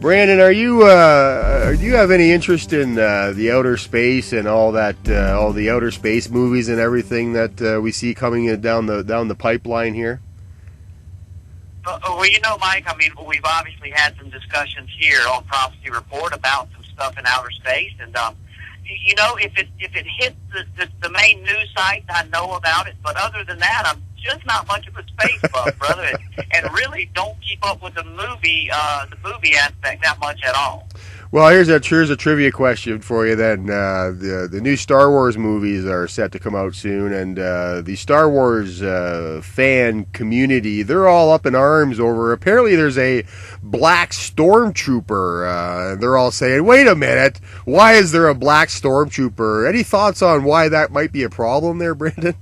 Brandon, do you have any interest in the outer space and all that, all the outer space movies and everything that we see coming down the pipeline here? Well, Mike, I mean, we've obviously had some discussions here on Prophecy Report about some stuff in outer space, and if it hits the main news sites, I know about it. But other than that, I'm just not much of a space buff, brother, and really don't keep up with the movie aspect that much at all. Well, here's a trivia question for you then. The new Star Wars movies are set to come out soon, and the Star Wars fan community, they're all up in arms over, apparently there's a black stormtrooper. They're all saying, wait a minute, why is there a black stormtrooper? Any thoughts on why that might be a problem there, Brandon?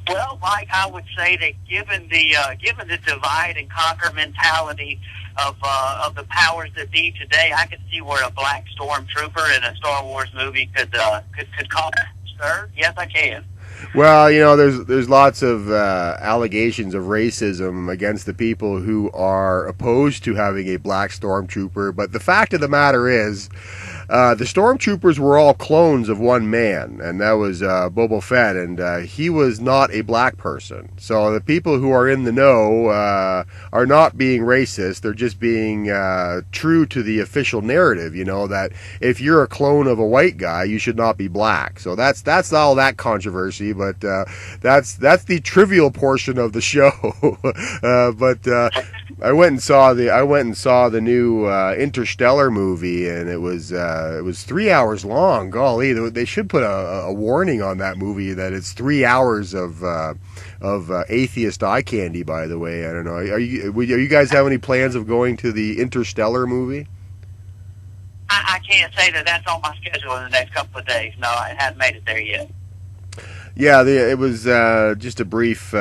Well, Mike, I would say that given the divide and conquer mentality of the powers that be today, I could see where a black stormtrooper in a Star Wars movie could cause sir. Yes, I can. Well, there's lots of allegations of racism against the people who are opposed to having a black stormtrooper, but the fact of the matter is, the stormtroopers were all clones of one man, and that was Boba Fett, and he was not a black person. So the people who are in the know are not being racist. They're just being true to the official narrative, that if you're a clone of a white guy, you should not be black. So that's all that controversy, but that's the trivial portion of the show. But I went and saw the new Interstellar movie, and it was 3 hours long. Golly, they should put a warning on that movie that it's 3 hours of atheist eye candy. By the way, I don't know. Are you guys have any plans of going to the Interstellar movie? I can't say that's on my schedule in the next couple of days. No, I haven't made it there yet. Yeah, it was just a brief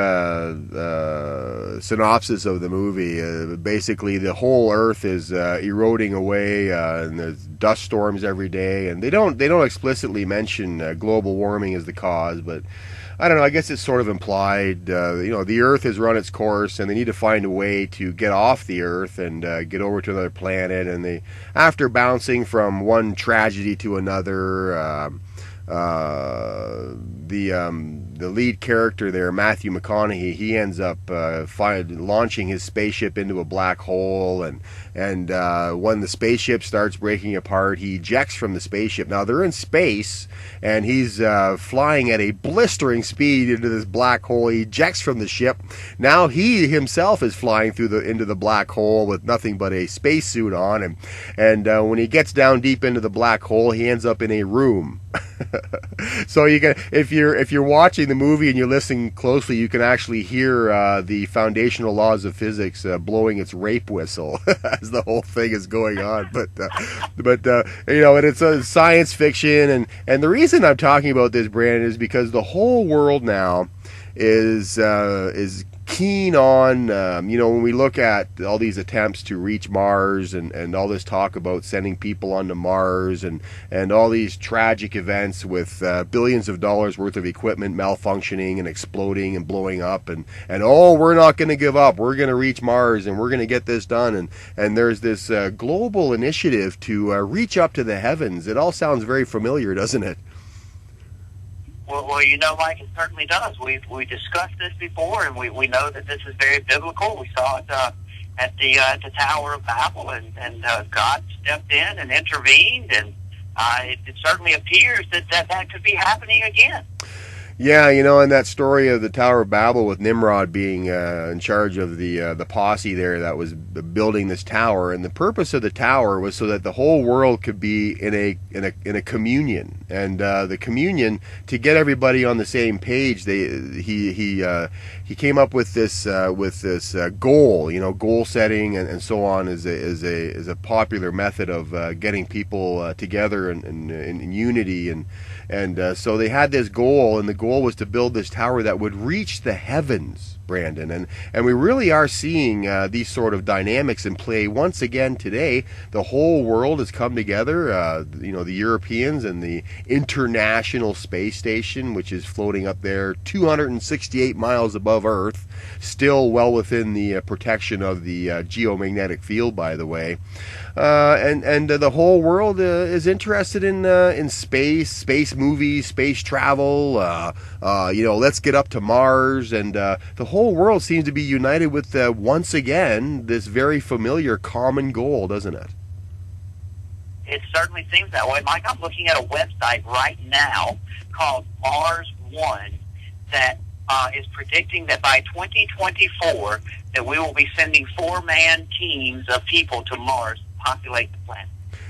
synopsis of the movie. Basically, the whole Earth is eroding away, and there's dust storms every day. And they don't explicitly mention global warming as the cause, but I don't know. I guess it's sort of implied. The Earth has run its course, and they need to find a way to get off the Earth and get over to another planet. And after bouncing from one tragedy to another. The lead character there, Matthew McConaughey, he ends up launching his spaceship into a black hole, and when the spaceship starts breaking apart, he ejects from the spaceship. Now they're in space, and he's flying at a blistering speed into this black hole. He ejects from the ship. Now he himself is flying into the black hole with nothing but a spacesuit on, and when he gets down deep into the black hole, he ends up in a room. So you can, if you're watching the movie and you're listening closely, you can actually hear the foundational laws of physics blowing its rape whistle as the whole thing is going on. But and it's a science fiction, and the reason I'm talking about this, Brandon, is because the whole world now is keen on, when we look at all these attempts to reach Mars and all this talk about sending people onto Mars and all these tragic events with billions of dollars worth of equipment malfunctioning and exploding and blowing up and we're not going to give up. We're going to reach Mars and we're going to get this done. And there's this global initiative to reach up to the heavens. It all sounds very familiar, doesn't it? Well, Mike, it certainly does. We discussed this before, and we know that this is very biblical. We saw it at the Tower of Babel, and God stepped in and intervened, and it certainly appears that could be happening again. Yeah, and that story of the Tower of Babel with Nimrod being in charge of the posse there that was building this tower, and the purpose of the tower was so that the whole world could be in a communion, and the communion, to get everybody on the same page, he came up with this goal, goal setting and so on is a popular method of getting people together in unity, and so they had this goal, and the goal was to build this tower that would reach the heavens, Brandon, and we really are seeing these sort of dynamics in play once again today. The whole world has come together. The Europeans and the International Space Station, which is floating up there 268 miles above Earth, still well within the protection of the geomagnetic field, by the way. And the whole world is interested in space movies, space travel. Let's get up to Mars, and the whole world seems to be united with once again this very familiar common goal, doesn't it? It certainly seems that way, Mike. I'm looking at a website right now called Mars One that is predicting that by 2024 that we will be sending 4-man teams of people to Mars to populate the planet.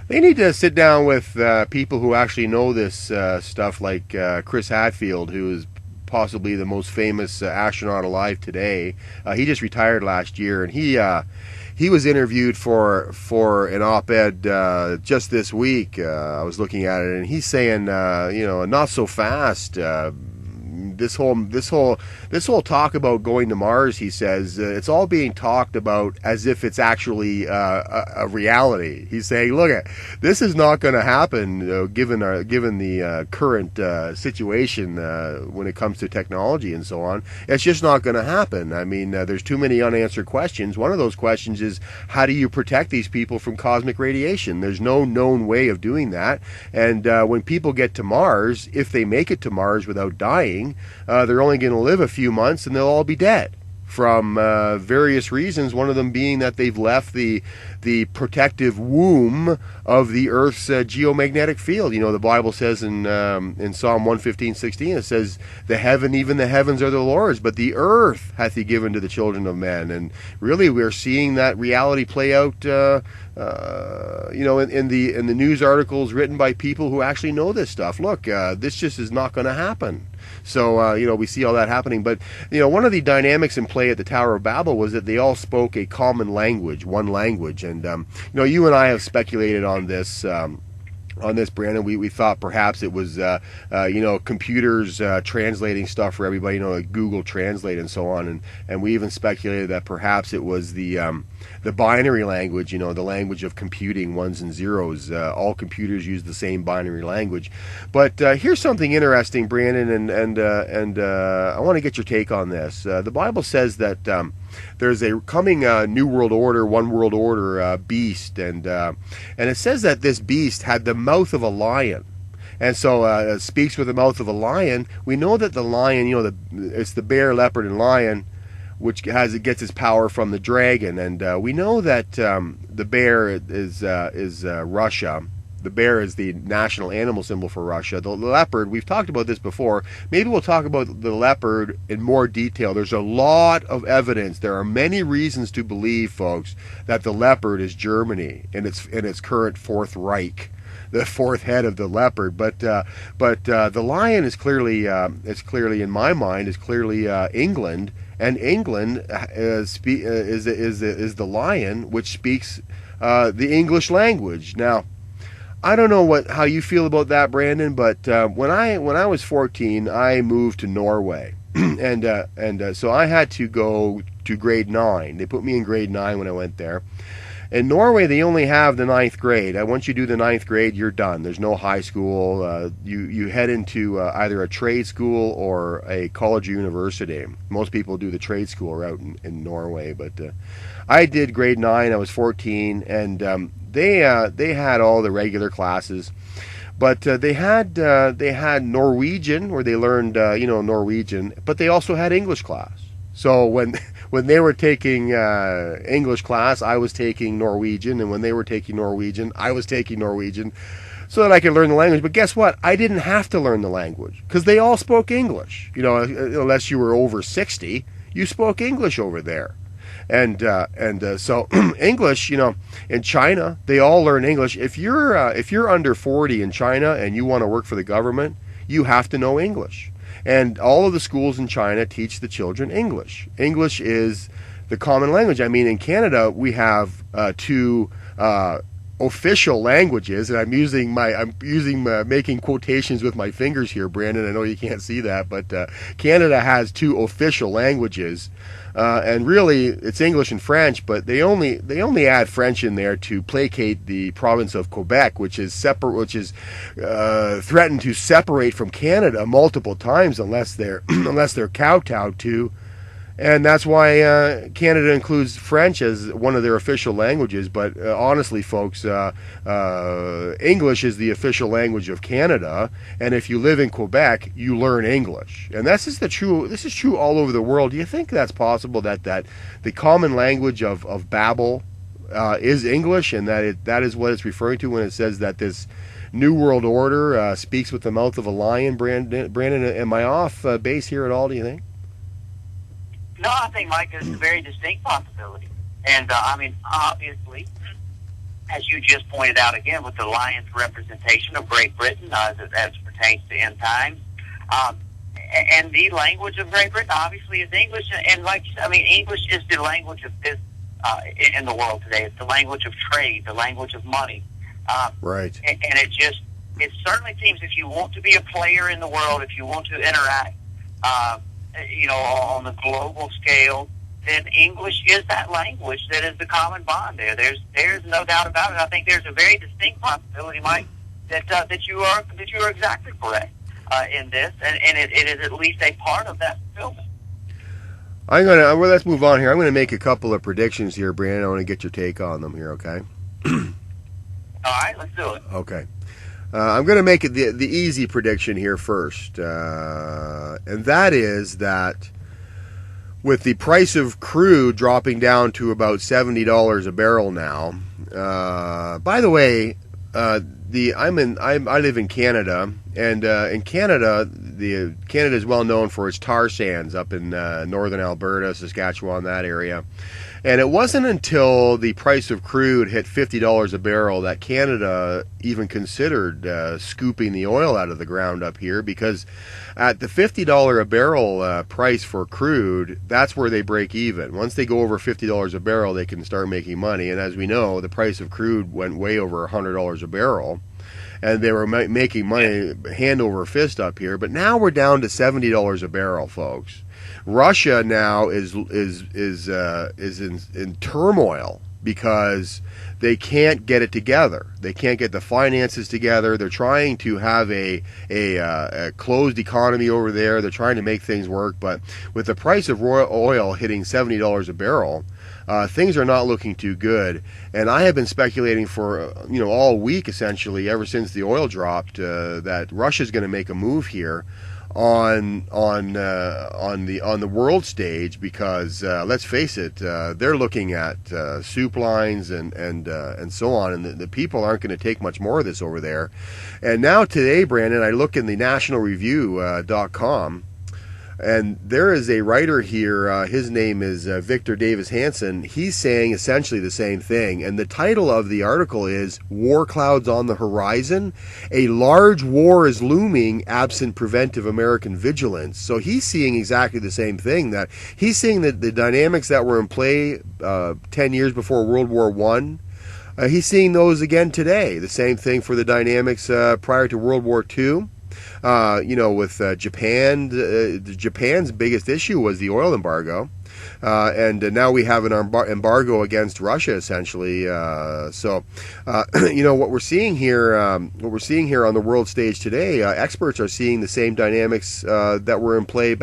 They need to sit down with people who actually know this stuff, like Chris Hadfield, who is possibly the most famous astronaut alive today. He just retired last year, and he was interviewed for an op-ed just this week. I was looking at it, and he's saying, not so fast. This whole talk about going to Mars, he says, it's all being talked about as if it's actually a reality. He's saying, look, this is not going to happen given the current situation when it comes to technology and so on. It's just not going to happen. I mean, there's too many unanswered questions. One of those questions is, how do you protect these people from cosmic radiation? There's no known way of doing that. And when people get to Mars, if they make it to Mars without dying, they're only going to live a few months and they'll all be dead from various reasons, one of them being that they've left the protective womb of the Earth's geomagnetic field. The Bible says in Psalm 115:16, it says, even the heavens are the Lord's, but the earth hath he given to the children of men. And really, we're seeing that reality play out in the news articles written by people who actually know this stuff. Look, this just is not going to happen. So, we see all that happening. But, one of the dynamics in play at the Tower of Babel was that they all spoke a common language, one language. And, you and I have speculated on this, Brandon. We thought perhaps it was, computers translating stuff for everybody, like Google Translate and so on. And we even speculated that perhaps it was the binary language, the language of computing, ones and zeros. All computers use the same binary language. But here's something interesting, Brandon, and I want to get your take on this. The Bible says that there's a coming New World Order, One World Order beast, and it says that this beast had the mouth of a lion. And so it speaks with the mouth of a lion. We know that the lion, it's the bear, leopard, and lion, which gets its power from the dragon. And we know that the bear is Russia. The bear is the national animal symbol for Russia. The leopard, we've talked about this before. Maybe we'll talk about the leopard in more detail. There's a lot of evidence. There are many reasons to believe, folks, that the leopard is Germany in its current Fourth Reich, the fourth head of the leopard. But the lion is clearly, in my mind, is clearly England. And England is the lion, which speaks the English language. Now, I don't know how you feel about that, Brandon, but when I was 14, I moved to Norway, and so I had to go to grade 9. They put me in grade 9 when I went there. In Norway, they only have the 9th grade. Once you do the 9th grade, you're done. There's no high school. You head into either a trade school or a college or university. Most people do the trade school route in Norway, but I did grade 9. I was 14, and they had all the regular classes, but they had Norwegian, where they learned Norwegian, but they also had English class. So when they were taking English class, I was taking Norwegian, and when they were taking Norwegian, I was taking Norwegian, so that I could learn the language. But guess what? I didn't have to learn the language because they all spoke English. Unless you were over 60, you spoke English over there. And so English, in China, they all learn English. If you're under 40 in China and you want to work for the government, you have to know English. And all of the schools in China teach the children English. English is the common language. I mean, in Canada, we have two official languages, and I'm using making quotations with my fingers here, Brandon. I know you can't see that, but Canada has two official languages, and really it's English and French. But they only add French in there to placate the province of Quebec, which is threatened to separate from Canada multiple times unless they're kowtowed to. And that's why Canada includes French as one of their official languages. But honestly, folks, English is the official language of Canada. And if you live in Quebec, you learn English. And this is true all over the world. Do you think that's possible, that the common language of Babel is English, and that is what it's referring to when it says that this New World Order speaks with the mouth of a lion? Brandon, am I off base here at all, do you think? No, I think, Mike, it's a very distinct possibility. And, I mean, obviously, as you just pointed out again, with the lion's representation of Great Britain as pertains to end times, and the language of Great Britain obviously is English. And, English is the language of business in the world today. It's the language of trade, the language of money. Right. And it certainly seems, if you want to be a player in the world, if you want to interact, on the global scale, then English is that language that is the common bond there. There's no doubt about it. I think there's a very distinct possibility, Mike, that you are exactly correct in this, and it is at least a part of that fulfillment. Let's move on here. I'm gonna make a couple of predictions here, Brandon. I want to get your take on them here, okay? All right, let's do it. Okay. I'm going to make it the easy prediction here first, and that is that with the price of crude dropping down to about $70 a barrel now. By the way, I live in Canada, and in Canada, Canada is well known for its tar sands up in northern Alberta, Saskatchewan, that area. And it wasn't until the price of crude hit $50 a barrel that Canada even considered scooping the oil out of the ground up here, because at the $50 a barrel price for crude, that's where they break even. Once they go over $50 a barrel, they can start making money. And as we know, the price of crude went way over $100 a barrel, and they were making money hand over fist up here. But now we're down to $70 a barrel, folks. Russia now is in turmoil because they can't get it together. They can't get the finances together. They're trying to have a closed economy over there. They're trying to make things work, but with the price of oil hitting $70 a barrel, things are not looking too good. And I have been speculating for all week, essentially, ever since the oil dropped, that Russia's going to make a move here on the world stage, because let's face it, they're looking at soup lines and so on, and the people aren't going to take much more of this over there. And now today, Brandon, I look in the nationalreview.com, and there is a writer here, his name is Victor Davis Hansen. He's saying essentially the same thing, and the title of the article is "War Clouds on the Horizon. A large war is looming absent preventive American vigilance." So he's seeing exactly the same thing, that he's seeing that the dynamics that were in play 10 years before World War I, he's seeing those again today. The same thing for the dynamics prior to World War II. With Japan, Japan's biggest issue was the oil embargo, and now we have an embargo against Russia, essentially. What we're seeing here, on the world stage today, experts are seeing the same dynamics that were in play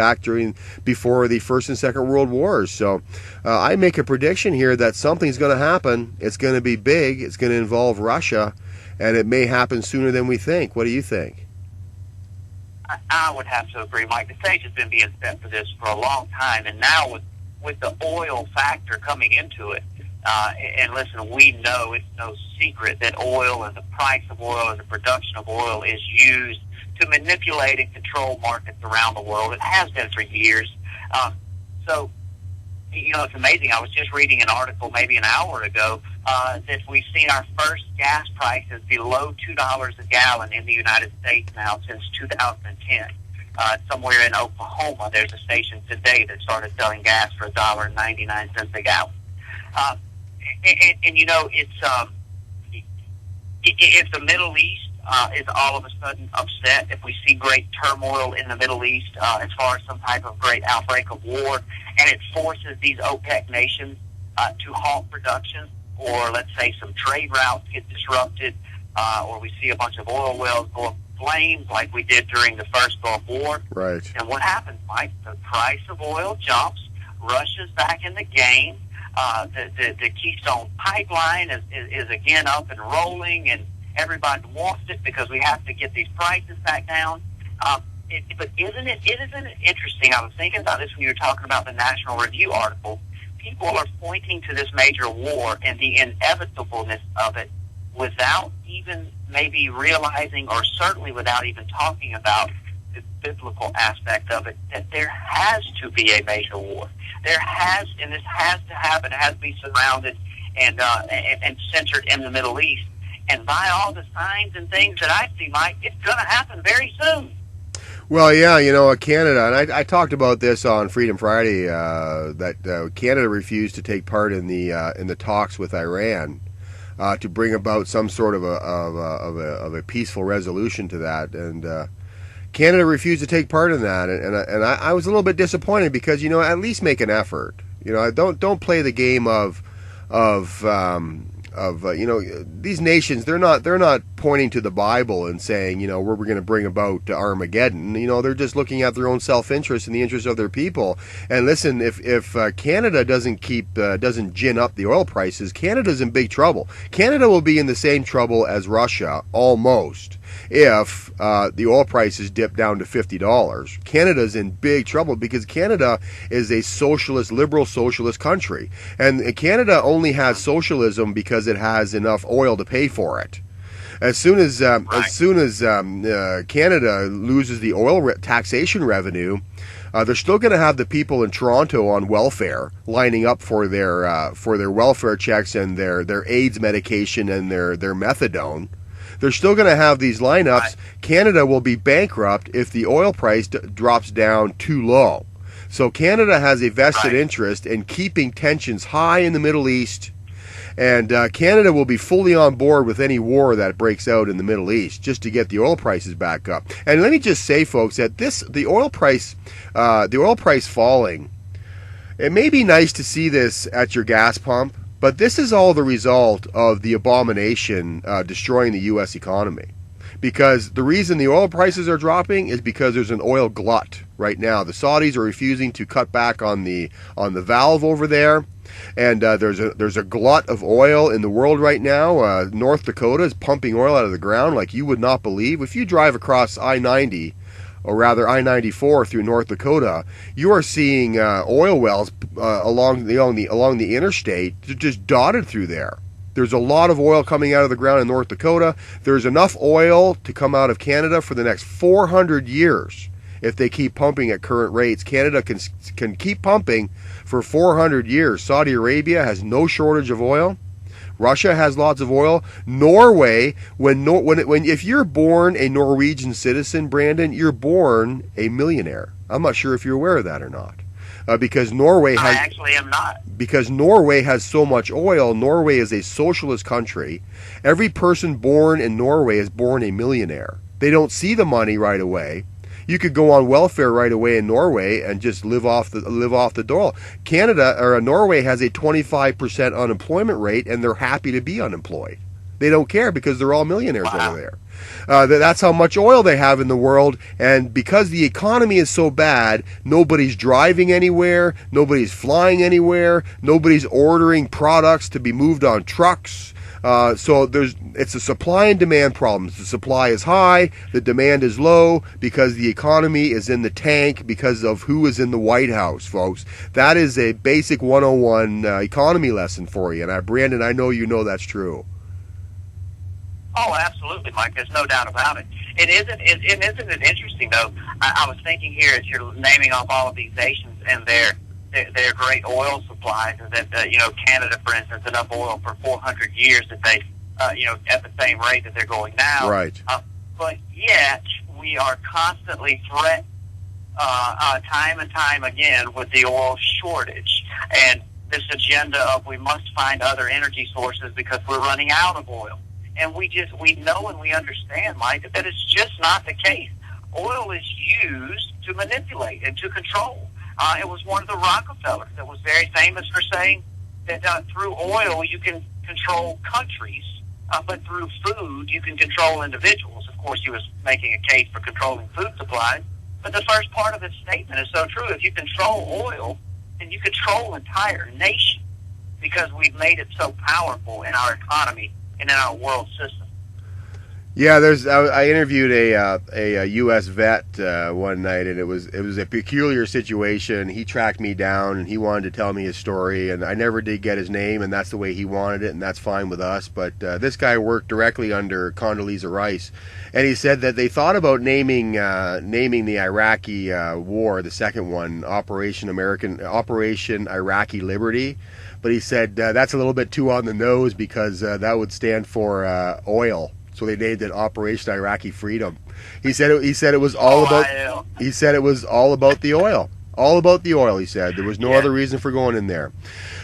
before the First and Second World Wars. So, I make a prediction here that something's going to happen. It's going to be big. It's going to involve Russia, and it may happen sooner than we think. What do you think? I would have to agree, Mike. The stage has been being set for this for a long time, and now with the oil factor coming into it, and listen, we know it's no secret that oil and the price of oil and the production of oil is used to manipulate and control markets around the world. It has been for years. It's amazing. I was just reading an article maybe an hour ago that we've seen our first gas prices below $2 a gallon in the United States now since 2010. Somewhere in Oklahoma, there's a station today that started selling gas for $1.99 a gallon. It's if the Middle East is all of a sudden upset, if we see great turmoil in the Middle East as far as some type of great outbreak of war, and it forces these OPEC nations to halt production, or let's say some trade routes get disrupted, or we see a bunch of oil wells go up in flames like we did during the first Gulf War. Right. And what happens, Mike? The price of oil jumps, Russia's back in the game. The Keystone Pipeline is again up and rolling, and everybody wants it because we have to get these prices back down. But isn't it interesting? I was thinking about this when you were talking about the National Review article. People are pointing to this major war and the inevitableness of it without even maybe realizing, or certainly without even talking about the biblical aspect of it, that there has to be a major war. And this has to happen. It has to be surrounded and centered in the Middle East. And by all the signs and things that I see, Mike, it's going to happen very soon. Well, yeah, Canada, and I talked about this on Freedom Friday, that Canada refused to take part in the talks with Iran to bring about some sort of a peaceful resolution to that, and Canada refused to take part in that, and I was a little bit disappointed because at least make an effort. Don't play the game of these nations. They're not pointing to the Bible and saying we're going to bring about Armageddon. They're just looking at their own self-interest and the interest of their people. And listen, if Canada doesn't gin up the oil prices, Canada's in big trouble. Canada will be in the same trouble as Russia almost if the oil prices dip down to $50. Canada's in big trouble because Canada is a liberal socialist country, and Canada only has socialism because it has enough oil to pay for it. As soon as Canada loses the oil taxation revenue, they're still going to have the people in Toronto on welfare lining up for their welfare checks and their AIDS medication and their methadone. They're still going to have these lineups. Right. Canada will be bankrupt if the oil price drops down too low. So Canada has a vested interest in keeping tensions high in the Middle East, and Canada will be fully on board with any war that breaks out in the Middle East just to get the oil prices back up. And let me just say, folks, that the oil price falling, it may be nice to see this at your gas pump, but this is all the result of the abomination destroying the U.S. economy. Because the reason the oil prices are dropping is because there's an oil glut right now. The Saudis are refusing to cut back on the valve over there, and there's a glut of oil in the world right now. North Dakota is pumping oil out of the ground like you would not believe. If you drive across I-90, or rather I-94 through North Dakota, you are seeing oil wells along the interstate just dotted through there. There's a lot of oil coming out of the ground in North Dakota. There's enough oil to come out of Canada for the next 400 years. If they keep pumping at current rates, Canada can keep pumping for 400 years. Saudi Arabia has no shortage of oil. Russia has lots of oil. Norway, if you're born a Norwegian citizen, Brandon, you're born a millionaire. I'm not sure if you're aware of that or not. Because Norway has. I actually am not. Because Norway has so much oil. Norway is a socialist country. Every person born in Norway is born a millionaire. They don't see the money right away. You could go on welfare right away in Norway and just live off the dole. Norway has a 25% unemployment rate, and they're happy to be unemployed. They don't care because they're all millionaires over there. That's how much oil they have in the world, and because the economy is so bad, nobody's driving anywhere, nobody's flying anywhere, nobody's ordering products to be moved on trucks. So it's a supply and demand problem. The supply is high, the demand is low because the economy is in the tank because of who is in the White House, folks. That is a basic 101 economy lesson for you. And Brandon, I know you know that's true. Oh, absolutely, Mike. There's no doubt about it. Isn't it interesting, though? I was thinking here as you're naming off all of these nations and their great oil supplies, and that Canada, for instance, enough oil for 400 years that they at the same rate that they're going now. Right. But yet we are constantly threatened time and time again with the oil shortage and this agenda of we must find other energy sources because we're running out of oil. And we know and we understand, Mike, that it's just not the case. Oil is used to manipulate and to control. It was one of the Rockefellers that was very famous for saying that through oil you can control countries, but through food you can control individuals. Of course, he was making a case for controlling food supplies, but the first part of his statement is so true. If you control oil, then you control entire nations, because we've made it so powerful in our economy and in our world system. Yeah, I interviewed a U.S. vet one night, and it was a peculiar situation. He tracked me down, and he wanted to tell me his story, and I never did get his name, and that's the way he wanted it, and that's fine with us. But this guy worked directly under Condoleezza Rice, and he said that they thought about naming the Iraqi war, the second one, Operation Iraqi Liberty. But he said that's a little bit too on the nose, because that would stand for oil. So they named it Operation Iraqi Freedom. He said it was all about. He said it was all about the oil. All about the oil. He said there was no other reason for going in there.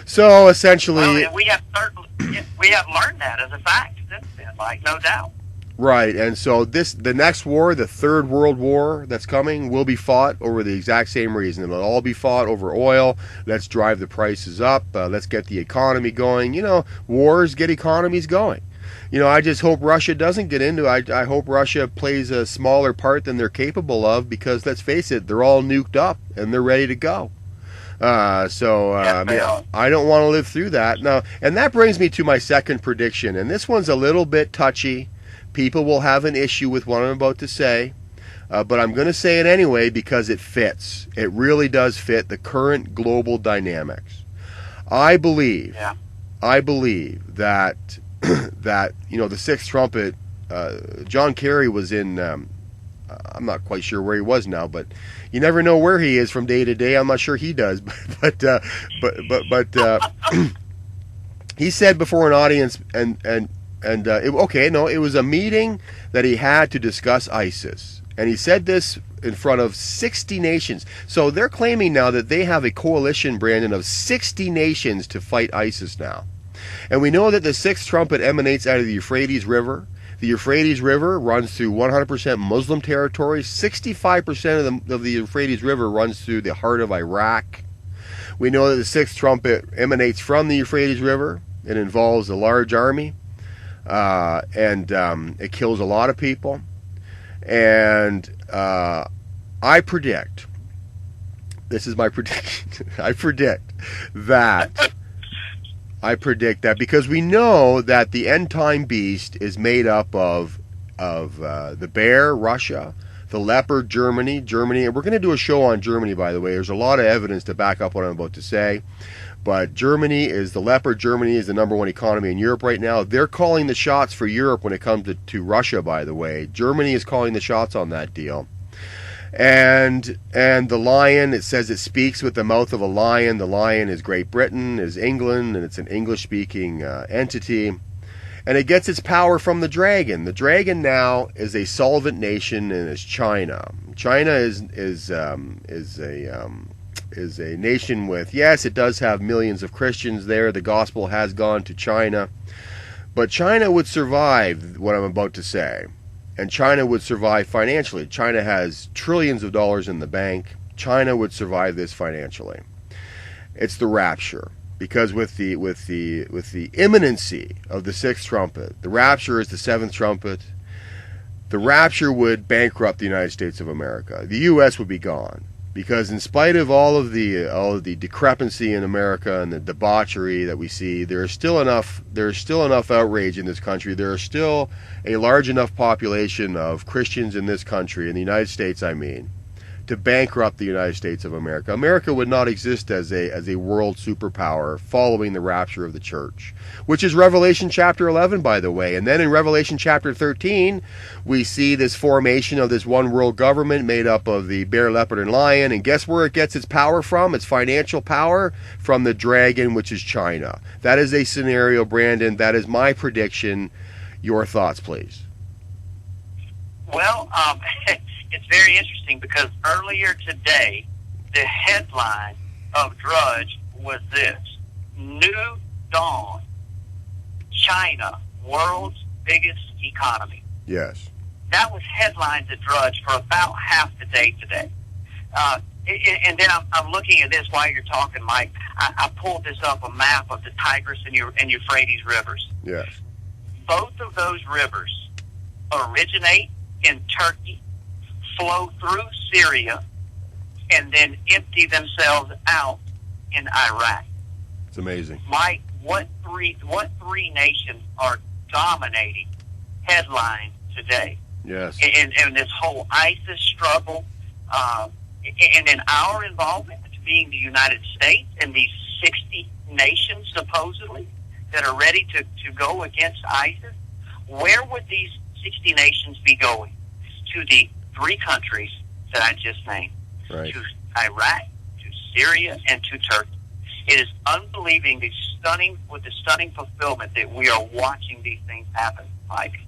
So essentially, we have learned that as a fact since then, Mike, no doubt. Right, and so the next war, the Third World War that's coming, will be fought over the exact same reason. It'll all be fought over oil. Let's drive the prices up. Let's get the economy going. You know, wars get economies going. You know, I just hope Russia doesn't get into it. I hope Russia plays a smaller part than they're capable of, because let's face it, they're all nuked up and they're ready to go. I don't want to live through that. Now, and that brings me to my second prediction, and this one's a little bit touchy. People will have an issue with what I'm about to say, but I'm going to say it anyway because it fits. It really does fit the current global dynamics. I believe that that, you know, the sixth trumpet, John Kerry was in, I'm not quite sure where he was now, but you never know where he is from day to day. I'm not sure he does, but he said before an audience, it was a meeting that he had to discuss ISIS, and he said this in front of 60 nations. So they're claiming now that they have a coalition, Brandon, of 60 nations to fight ISIS now. And we know that the sixth trumpet emanates out of the Euphrates River. The Euphrates River runs through 100% Muslim territory. 65% of the Euphrates River runs through the heart of Iraq. We know that the sixth trumpet emanates from the Euphrates River. It involves a large army, and it kills a lot of people. And I predict, this is my prediction, I predict that because we know that the end time beast is made up of the bear, Russia, the leopard, Germany, and we're going to do a show on Germany, by the way. There's a lot of evidence to back up what I'm about to say, but Germany is the leopard. Germany is the number one economy in Europe right now. They're calling the shots for Europe when it comes to Russia, by the way. Germany is calling the shots on that deal. And the lion, it says it speaks with the mouth of a lion. The lion is Great Britain, is England, and it's an English-speaking entity. And it gets its power from the dragon. The dragon now is a solvent nation, and is China. China is a nation with, yes, it does have millions of Christians there. The gospel has gone to China. But China would survive what I'm about to say. And China would survive financially. China has trillions of dollars in the bank. China would survive this financially. It's the rapture, because with the imminency of the sixth trumpet, the rapture is the seventh trumpet. The rapture would bankrupt the United States of America. The U.S. would be gone, because in spite of all of the discrepancy in America and the debauchery that we see, there is still enough outrage in this country. There is still a large enough population of Christians in this country, in the United States, I mean, to bankrupt the United States of America. America would not exist as a world superpower following the rapture of the church, which is Revelation chapter 11, by the way. And then in Revelation chapter 13, we see this formation of this one world government made up of the bear, leopard, and lion. And guess where it gets its power from? Its financial power? From the dragon, which is China. That is a scenario, Brandon. That is my prediction. Your thoughts, please. Well, it's very interesting because earlier today, the headline of Drudge was this: New Dawn, China, world's biggest economy. Yes. That was headlines at Drudge for about half the day today. And then I'm looking at this while you're talking, Mike. I pulled this up, a map of the Tigris and Euphrates rivers. Yes. Both of those rivers originate in Turkey, flow through Syria, and then empty themselves out in Iraq. It's amazing. Mike, what three nations are dominating headlines today? Yes. And this whole ISIS struggle, and then our involvement being the United States and these 60 nations supposedly that are ready to go against ISIS. Where would these 60 nations be going? To the three countries that I just named. Right. To Iraq, to Syria, and to Turkey. It is unbelieving the stunning fulfillment that we are watching these things happen, Mike.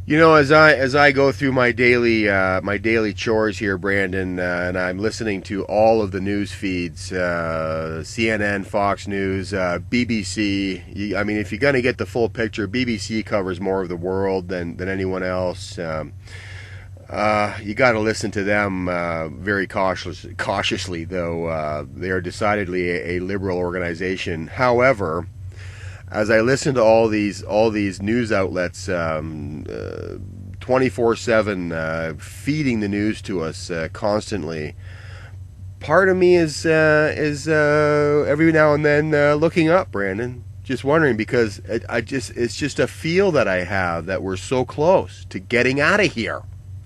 You know, as I go through my daily chores here, Brandon, and I'm listening to all of the news feeds, CNN, Fox News, BBC. I mean, if you're going to get the full picture, BBC covers more of the world than anyone else. You got to listen to them very cautiously, though. They are decidedly a liberal organization. However, as I listen to all these news outlets 24/7 feeding the news to us constantly, part of me is every now and then looking up, Brandon, just wondering, because it's just a feel that I have that we're so close to getting out of here.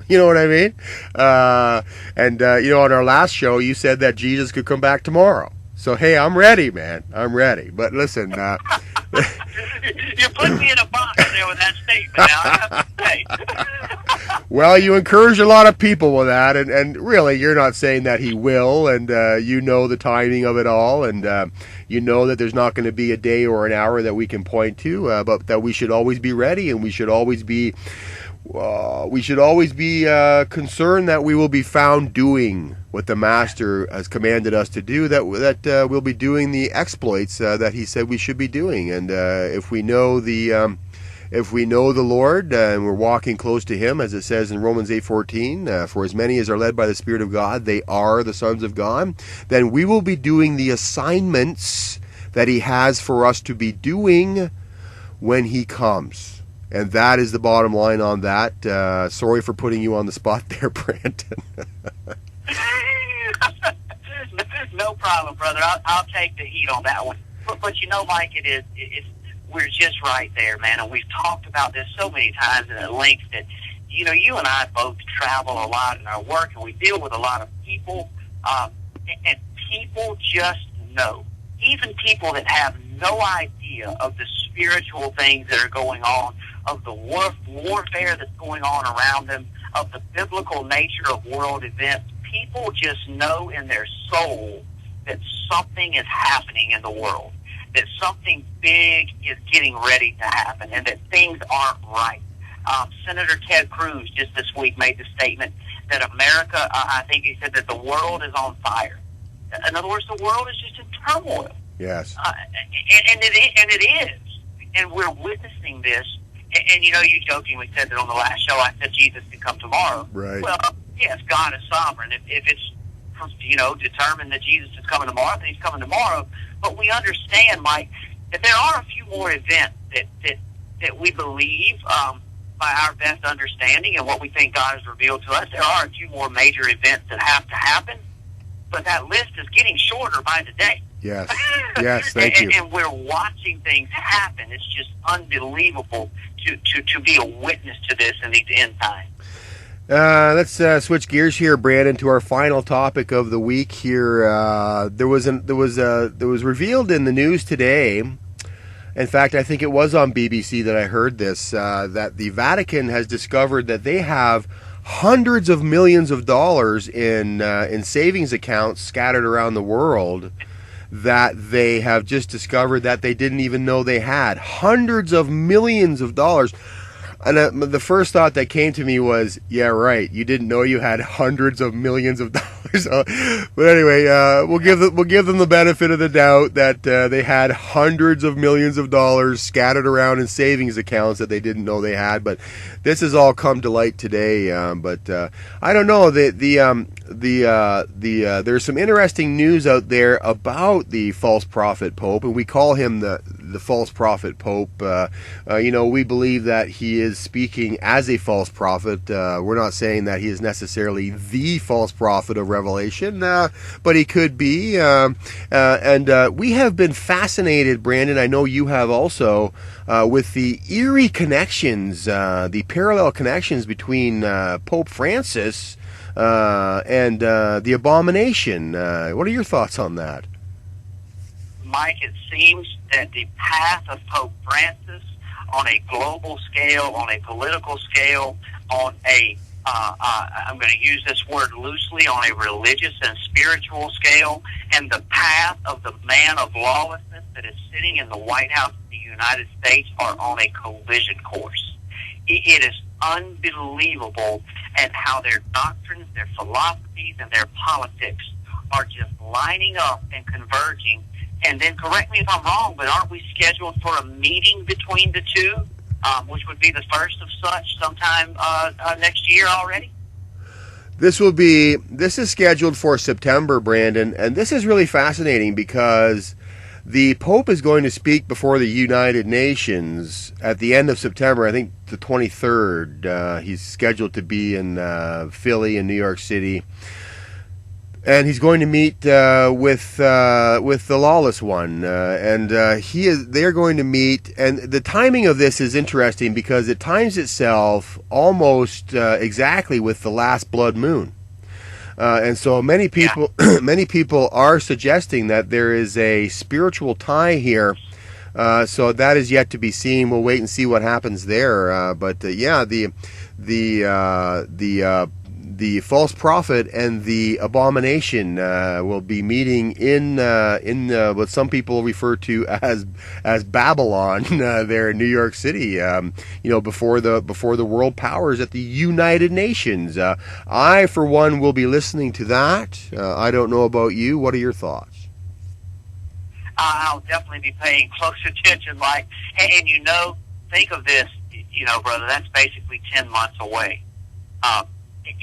You know what I mean? You know, on our last show, you said that Jesus could come back tomorrow. So, hey, I'm ready, man. I'm ready. But listen, you put me in a box there with that statement. Now I have to say. Well, you encourage a lot of people with that, and really, you're not saying that he will, and you know the timing of it all, and you know that there's not going to be a day or an hour that we can point to, but that we should always be ready, and we should always be concerned that we will be found doing what the Master has commanded us to do, that we'll be doing the exploits that he said we should be doing. And if we know the Lord and we're walking close to him, as it says in Romans 8:14, for as many as are led by the Spirit of God, they are the sons of God, then we will be doing the assignments that he has for us to be doing when he comes. And that is the bottom line on that. Sorry for putting you on the spot there, Brandon. No problem, brother. I'll take the heat on that one. But you know, Mike, we're just right there, man. And we've talked about this so many times and at length that, you know, you and I both travel a lot in our work, and we deal with a lot of people. And people just know. Even people that have no idea of the spiritual things that are going on, of the warfare that's going on around them, of the biblical nature of world events, people just know in their soul that something is happening in the world, that something big is getting ready to happen, and that things aren't right. Senator Ted Cruz just this week made the statement that America, I think he said that the world is on fire. In other words, the world is just in turmoil. Yes. And it is. And we're witnessing this. And you know, you jokingly said that on the last show, I said Jesus can come tomorrow. Right. Well, yes, God is sovereign. If it's, you know, determined that Jesus is coming tomorrow, then he's coming tomorrow. But we understand, Mike, that there are a few more events that we believe, by our best understanding and what we think God has revealed to us, there are a few more major events that have to happen. But that list is getting shorter by the day. Yes. Yes, thank you. And we're watching things happen. It's just unbelievable to be a witness to this in these end times. Let's switch gears here, Brandon, to our final topic of the week. Here, there was revealed in the news today. In fact, I think it was on BBC that I heard this, that the Vatican has discovered that they have hundreds of millions of dollars in savings accounts scattered around the world that they have just discovered that they didn't even know they had. Hundreds of millions of dollars. And the first thought that came to me was, yeah, right, you didn't know you had hundreds of millions of dollars. So, but anyway, we'll give them the benefit of the doubt that they had hundreds of millions of dollars scattered around in savings accounts that they didn't know they had. But this has all come to light today. But I don't know. There's some interesting news out there about the false prophet Pope, and we call him the false prophet Pope. We believe that he is speaking as a false prophet. We're not saying that he is necessarily the false prophet of Revelation, but he could be. And we have been fascinated, Brandon, I know you have also, with the eerie connections, the parallel connections between Pope Francis and the abomination. What are your thoughts on that? Mike, it seems that the path of Pope Francis on a global scale, on a political scale, on a, I'm going to use this word loosely, on a religious and spiritual scale, and the path of the man of lawlessness that is sitting in the White House of the United States are on a collision course. It is unbelievable at how their doctrines, their philosophies, and their politics are just lining up and converging. And then, correct me if I'm wrong, but aren't we scheduled for a meeting between the two, which would be the first of such sometime next year already? This is scheduled for September, Brandon, and this is really fascinating because the Pope is going to speak before the United Nations at the end of September, I think the 23rd. He's scheduled to be in Philly and New York City. And he's going to meet with the lawless one, and they're going to meet. And the timing of this is interesting because it times itself almost exactly with the last blood moon, and so many people are suggesting that there is a spiritual tie here. So that is yet to be seen. We'll wait and see what happens there. The false prophet and the abomination will be meeting in what some people refer to as Babylon there in New York City. Before the world powers at the United Nations. I, for one, will be listening to that. I don't know about you. What are your thoughts? I'll definitely be paying close attention, Mike. And think of this, brother. That's basically 10 months away.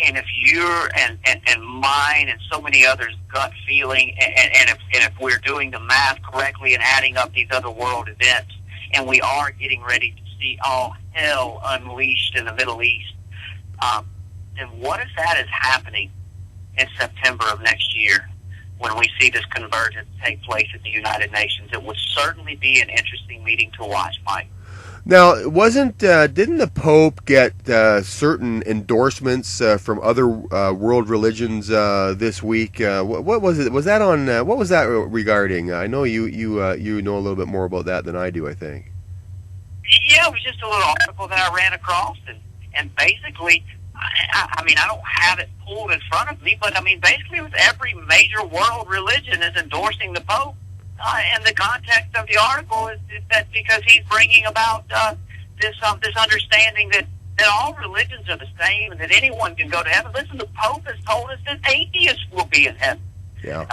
And if you're and mine and so many others' gut feeling, and if we're doing the math correctly and adding up these other world events, and we are getting ready to see all hell unleashed in the Middle East, then what if that is happening in September of next year when we see this convergence take place at the United Nations? It would certainly be an interesting meeting to watch, Mike. Now, didn't the Pope get certain endorsements from other world religions this week? What was it? Was that on? What was that regarding? I know you know a little bit more about that than I do, I think. Yeah, it was just a little article that I ran across, and basically, I mean, I don't have it pulled in front of me, but I mean, basically, with every major world religion is endorsing the Pope. And the context of the article is that because he's bringing about this understanding that all religions are the same and that anyone can go to heaven. Listen, the Pope has told us that atheists will be in heaven. Yeah.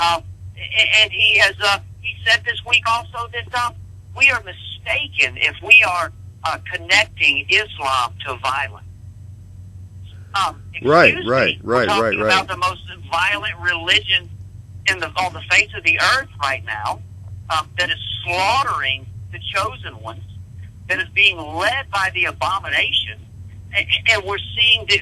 And he has he said this week also that we are mistaken if we are connecting Islam to violence. Right. We're talking about the most violent religion on the face of the earth right now. That is slaughtering the chosen ones, that is being led by the abomination, and we're seeing the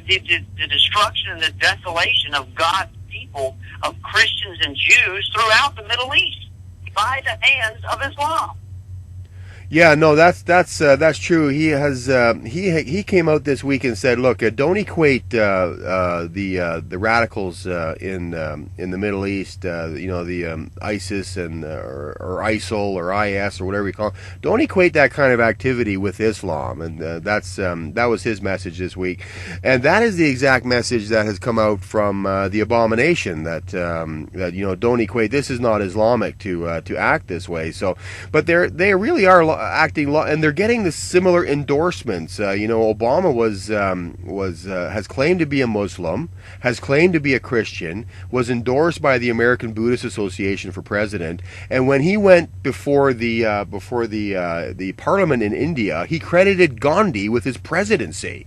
destruction and the desolation of God's people, of Christians and Jews throughout the Middle East by the hands of Islam. Yeah, no, that's true. He has he came out this week and said, look, don't equate the radicals in the Middle East, the ISIS and or ISIL or IS or whatever you call it. Don't equate that kind of activity with Islam, and that was his message this week, and that is the exact message that has come out from the abomination that don't equate. This is not Islamic to act this way. So, but they really are and they're getting the similar endorsements. Obama has claimed to be a Muslim, has claimed to be a Christian, was endorsed by the American Buddhist Association for president, and when he went before the parliament in India, he credited Gandhi with his presidency.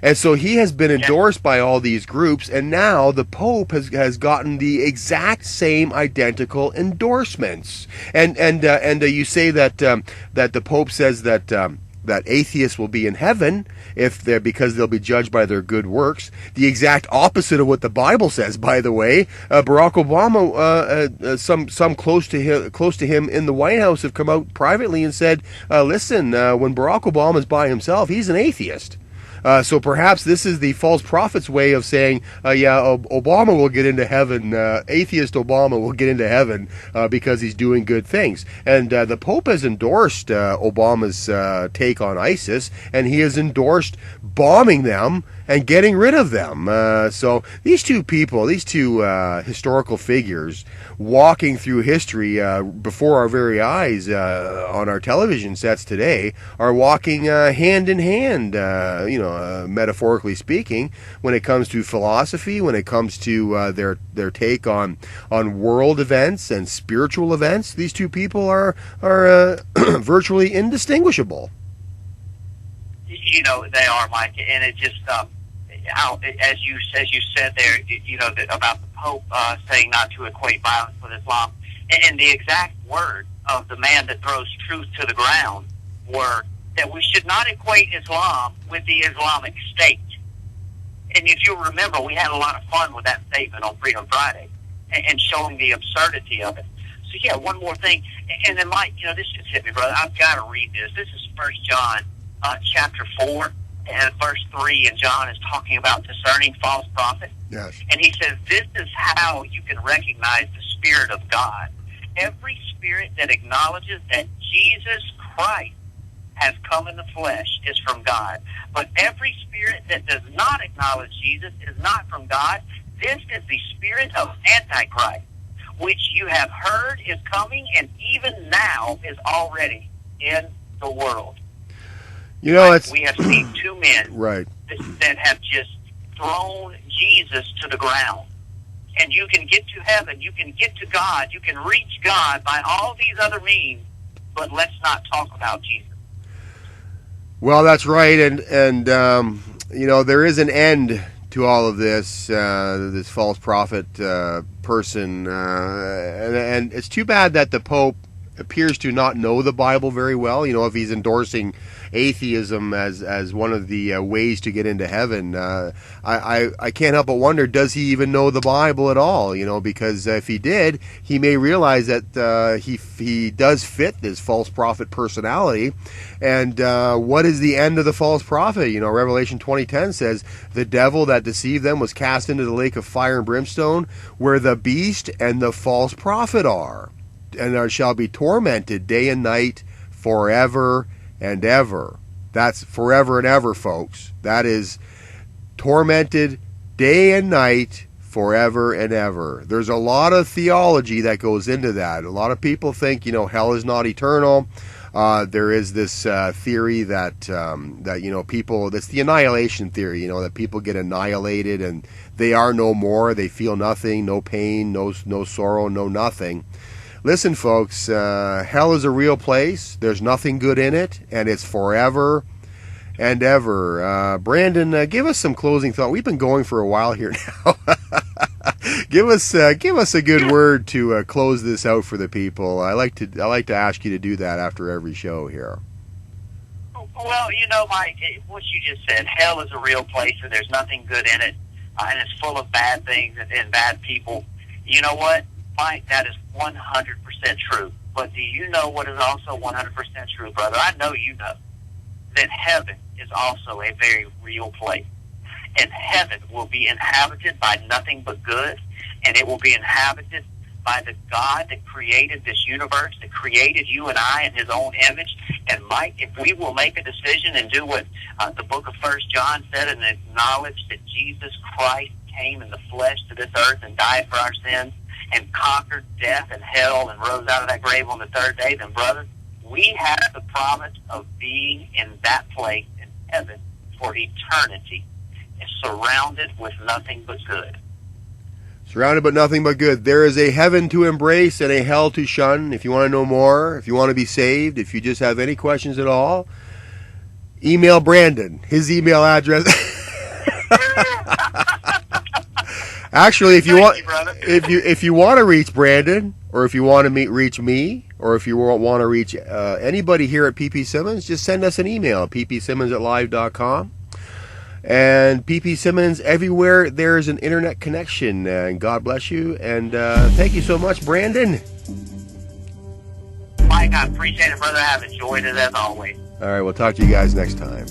And so he has been endorsed by all these groups, and now the Pope has gotten the exact same identical endorsements. And you say that the Pope says that atheists will be in heaven because they'll be judged by their good works. The exact opposite of what the Bible says, by the way. Barack Obama, some close to him in the White House have come out privately and said, listen, when Barack Obama is by himself, he's an atheist. So perhaps this is the false prophet's way of saying, Obama will get into heaven, atheist Obama will get into heaven because he's doing good things. And the Pope has endorsed Obama's take on ISIS, and he has endorsed bombing them and getting rid of them. So these two people, these two historical figures walking through history before our very eyes on our television sets today are walking hand in hand, metaphorically speaking, when it comes to philosophy, when it comes to their take on world events and spiritual events. These two people are virtually indistinguishable. They are, Mike, and it just as you said there, about the Pope saying not to equate violence with Islam, and the exact word of the man that throws truth to the ground were that we should not equate Islam with the Islamic State. And if you'll remember, we had a lot of fun with that statement on Freedom Friday and showing the absurdity of it. So yeah, one more thing, and then Mike, this just hit me, brother. I've got to read this. This is 1 John chapter 4 and verse 3, and John is talking about discerning false prophets. Yes. And he says, this is how you can recognize the Spirit of God. Every spirit that acknowledges that Jesus Christ has come in the flesh is from God. But every spirit that does not acknowledge Jesus is not from God. This is the spirit of Antichrist, which you have heard is coming and even now is already in the world. We have seen two men right that have just thrown Jesus to the ground. And you can get to heaven, you can get to God, you can reach God by all these other means, but let's not talk about Jesus. Well, that's right, and there is an end to all of this false prophet person, and it's too bad that the Pope appears to not know the Bible very well. If he's endorsing atheism as one of the ways to get into heaven, I can't help but wonder, does he even know the Bible at all? Because if he did, he may realize that he does fit this false prophet personality. And what is the end of the false prophet? Revelation 20:10 says, the devil that deceived them was cast into the lake of fire and brimstone, where the beast and the false prophet are, and shall be tormented day and night forever and ever. That's forever and ever, folks. That is tormented day and night forever and ever. There's a lot of theology that goes into that. A lot of people think, hell is not eternal. There is this theory that people, that's the annihilation theory, that people get annihilated and they are no more. They feel nothing, no pain, no sorrow, no nothing. Listen, folks, hell is a real place. There's nothing good in it, and it's forever and ever. Brandon, give us some closing thought. We've been going for a while here now. Give us a good word to close this out for the people. I like to ask you to do that after every show here. Well, Mike, what you just said, hell is a real place, and there's nothing good in it, and it's full of bad things and bad people. You know what, Mike? That is 100% true. But do you know what is also 100% true, brother? I know you know that heaven is also a very real place. And heaven will be inhabited by nothing but good, and it will be inhabited by the God that created this universe, that created you and I in his own image. And Mike, if we will make a decision and do what the book of 1 John said and acknowledge that Jesus Christ came in the flesh to this earth and died for our sins and conquered death and hell and rose out of that grave on the third day, then brother, we have the promise of being in that place in heaven for eternity and surrounded with nothing but good. Surrounded but nothing but good. There is a heaven to embrace and a hell to shun. If you want to know more, if you want to be saved, if you just have any questions at all, email Brandon. His email address. Actually, if you want to reach Brandon, or if you want to reach me, or if you want to reach anybody here at PP Simmons, just send us an email, ppsimmons@live.com. And PP Simmons, everywhere there's an internet connection. And God bless you. And thank you so much, Brandon. Mike, I appreciate it, brother. I've enjoyed it as always. All right, we'll talk to you guys next time.